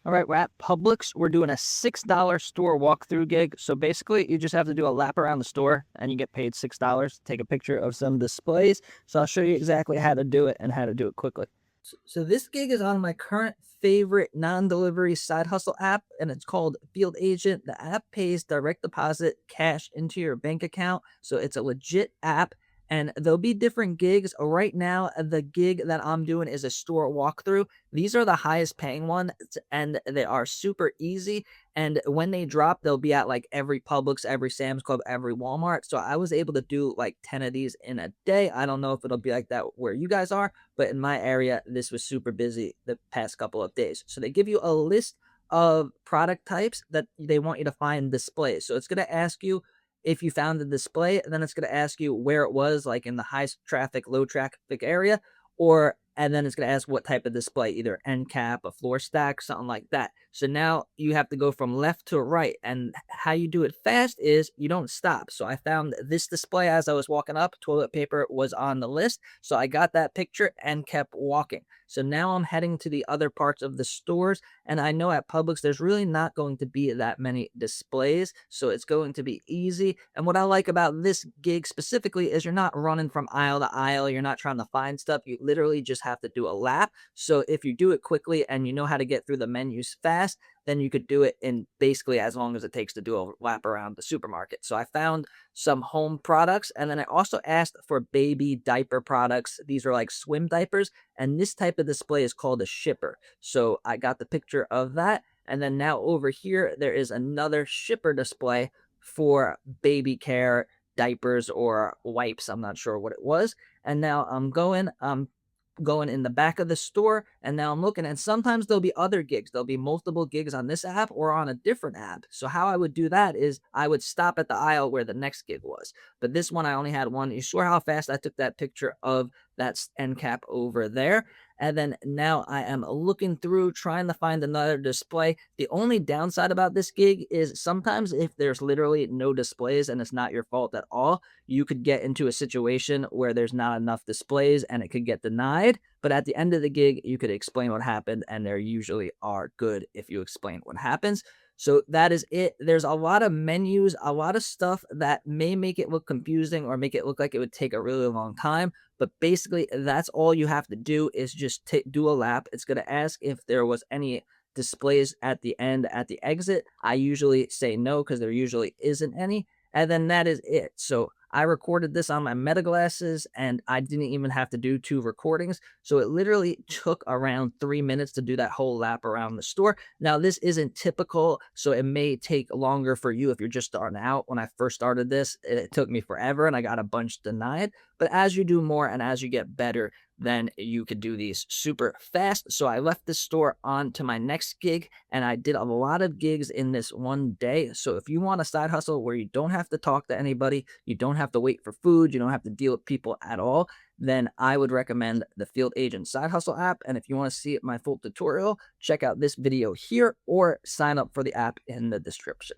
All right, we're at Publix. We're doing a $6 store walkthrough gig. So basically, you just have to do a lap around the store and you get paid $6 to take a picture of some displays. So I'll show you exactly how to do it and how to do it quickly. So this gig is on my current favorite non-delivery side hustle app, and it's called Field Agent. The app pays direct deposit cash into your bank account, so it's a legit app. And there'll be different gigs. Right now, the gig that I'm doing is a store walkthrough. These are the highest paying ones, and they are super easy. And when they drop, they'll be at like every Publix, every Sam's Club, every Walmart. So I was able to do like 10 of these in a day. I don't know if it'll be like that where you guys are, but in my area, this was super busy the past couple of days. So they give you a list of product types that they want you to find displays. So it's going to ask you if you found the display, then it's going to ask you where it was, like in the high traffic, low traffic area, and then it's going to ask what type of display, either end cap, a floor stack, something like that. So now you have to go from left to right, and how you do it fast is you don't stop. So I found this display as I was walking up. Toilet paper was on the list, so I got that picture and kept walking. So now I'm heading to the other parts of the stores, and I know at Publix there's really not going to be that many displays, so it's going to be easy. And what I like about this gig specifically is you're not running from aisle to aisle, you're not trying to find stuff, you literally just have to do a lap. So if you do it quickly and you know how to get through the menus fast, then you could do it in basically as long as it takes to do a lap around the supermarket. So I found some home products, and then I also asked for baby diaper products. These are like swim diapers, and this type of display is called a shipper. So I got the picture of that, and then now over here there is another shipper display for baby care diapers or wipes. I'm not sure what it was. And now I'm going in the back of the store, and now I'm looking, and sometimes there'll be other gigs. There'll be multiple gigs on this app or on a different app. So how I would do that is I would stop at the aisle where the next gig was. But this one, I only had one. You saw how fast I took that picture of that end cap over there. And then now I am looking through trying to find another display. The only downside about this gig is sometimes if there's literally no displays and it's not your fault at all, you could get into a situation where there's not enough displays and it could get denied. But at the end of the gig, you could explain what happened, and they usually are good if you explain what happens. So that is it. There's a lot of menus, a lot of stuff that may make it look confusing or make it look like it would take a really long time. But basically, that's all you have to do is just do a lap. It's going to ask if there was any displays at the end, at the exit. I usually say no because there usually isn't any. And then that is it. So I recorded this on my Meta Glasses, and I didn't even have to do 2 recordings. So it literally took around 3 minutes to do that whole lap around the store. Now, this isn't typical, so it may take longer for you if you're just starting out. When I first started this, it took me forever, and I got a bunch denied. But as you do more and as you get better, then you could do these super fast. So I left this store on to my next gig, and I did a lot of gigs in this one day. So if you want a side hustle where you don't have to talk to anybody, you don't have to wait for food, you don't have to deal with people at all, then I would recommend the Field Agent Side Hustle app. And if you want to see my full tutorial, check out this video here or sign up for the app in the description.